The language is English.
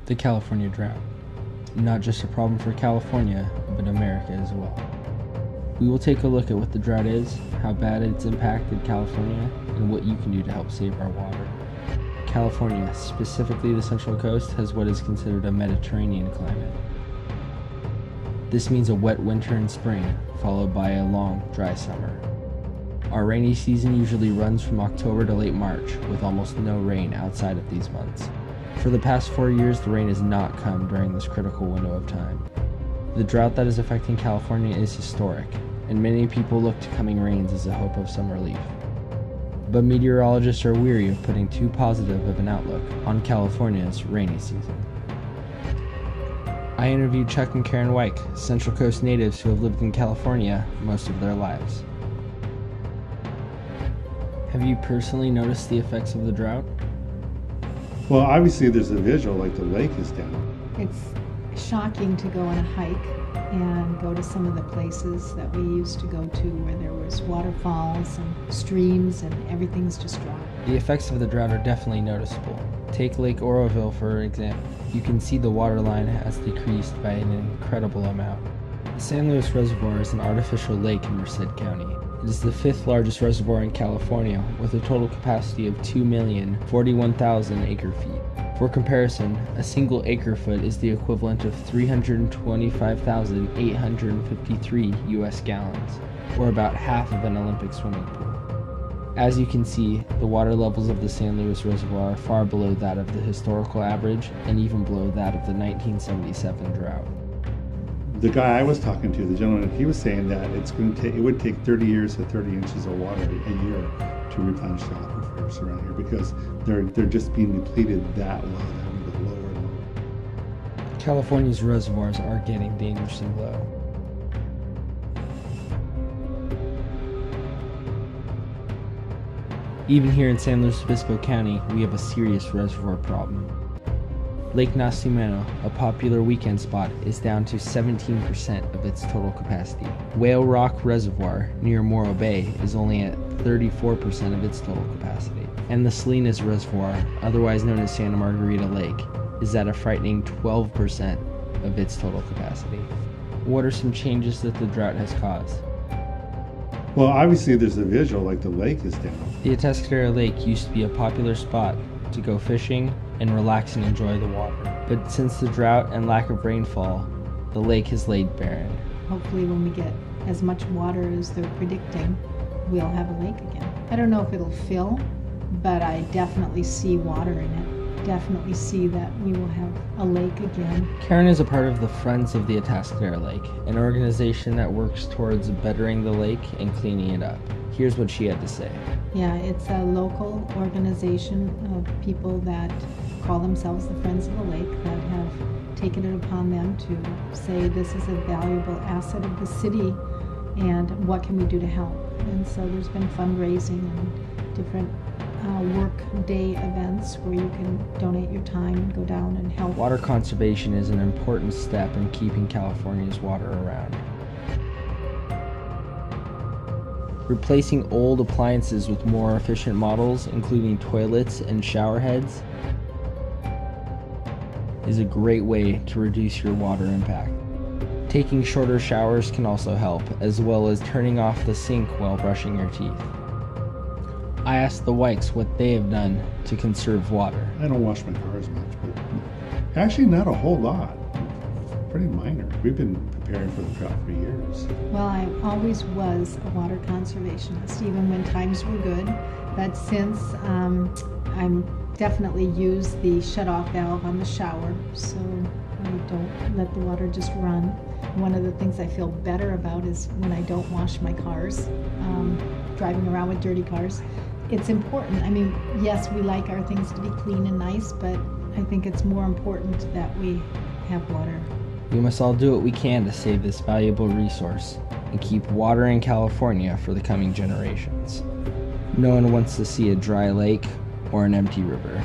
The California Drought. Not just a problem for California, but America as well. We will take a look at what the drought is, how bad it's impacted California, and what you can do to help save our water. California, specifically the Central Coast, has what is considered a Mediterranean climate. This means a wet winter and spring, followed by a long, dry summer. Our rainy season usually runs from October to late March, with almost no rain outside of these months. For the past 4 years, the rain has not come during this critical window of time. The drought that is affecting California is historic, and many people look to coming rains as a hope of some relief. But meteorologists are weary of putting too positive of an outlook on California's rainy season. I interviewed Chuck and Karen Wyke, Central Coast natives who have lived in California most of their lives. Have you personally noticed the effects of the drought? Well, obviously there's a visual, like the lake is down. It's shocking to go on a hike and go to some of the places that we used to go to where there was waterfalls and streams and everything's just dry. The effects of the drought are definitely noticeable. Take Lake Oroville for example. You can see the water line has decreased by an incredible amount. The San Luis Reservoir is an artificial lake in Merced County. It is the 5th largest reservoir in California, with a total capacity of 2,041,000 acre-feet. For comparison, a single acre-foot is the equivalent of 325,853 US gallons, or about half of an Olympic swimming pool. As you can see, the water levels of the San Luis Reservoir are far below that of the historical average, and even below that of the 1977 drought. The guy I was talking to, the gentleman, he was saying that it would take 30 years to 30 inches of water a year to replenish the aquifers around here because they're just being depleted that low. They're having to go lower and lower. California's reservoirs are getting dangerously low. Even here in San Luis Obispo County, we have a serious reservoir problem. Lake Nacimiento, a popular weekend spot, is down to 17% of its total capacity. Whale Rock Reservoir, near Morro Bay, is only at 34% of its total capacity. And the Salinas Reservoir, otherwise known as Santa Margarita Lake, is at a frightening 12% of its total capacity. What are some changes that the drought has caused? Well, obviously there's a visual, like the lake is down. The Atascadero Lake used to be a popular spot to go fishing and relax and enjoy the water. But since the drought and lack of rainfall, the lake has laid barren. Hopefully when we get as much water as they're predicting, we'll have a lake again. I don't know if it'll fill, but I definitely see water in it. Definitely see that we will have a lake again. Karen is a part of the Friends of the Atascadero Lake, an organization that works towards bettering the lake and cleaning it up. Here's what she had to say. Yeah, it's a local organization of people that call themselves the Friends of the Lake that have taken it upon them to say this is a valuable asset of the city and what can we do to help. And so there's been fundraising and different work day events where you can donate your time and go down and help. Water conservation is an important step in keeping California's water around. Replacing old appliances with more efficient models, including toilets and shower heads, is a great way to reduce your water impact. Taking shorter showers can also help, as well as turning off the sink while brushing your teeth. I asked the Wykes what they have done to conserve water. I don't wash my car as much, but actually not a whole lot. Pretty minor. We've been preparing for the drought for years. Well, I always was a water conservationist, even when times were good. But since I'm definitely use the shut-off valve on the shower, so I don't let the water just run. One of the things I feel better about is when I don't wash my cars, driving around with dirty cars. It's important. I mean, yes, we like our things to be clean and nice, but I think it's more important that we have water. We must all do what we can to save this valuable resource and keep water in California for the coming generations. No one wants to see a dry lake or an empty river.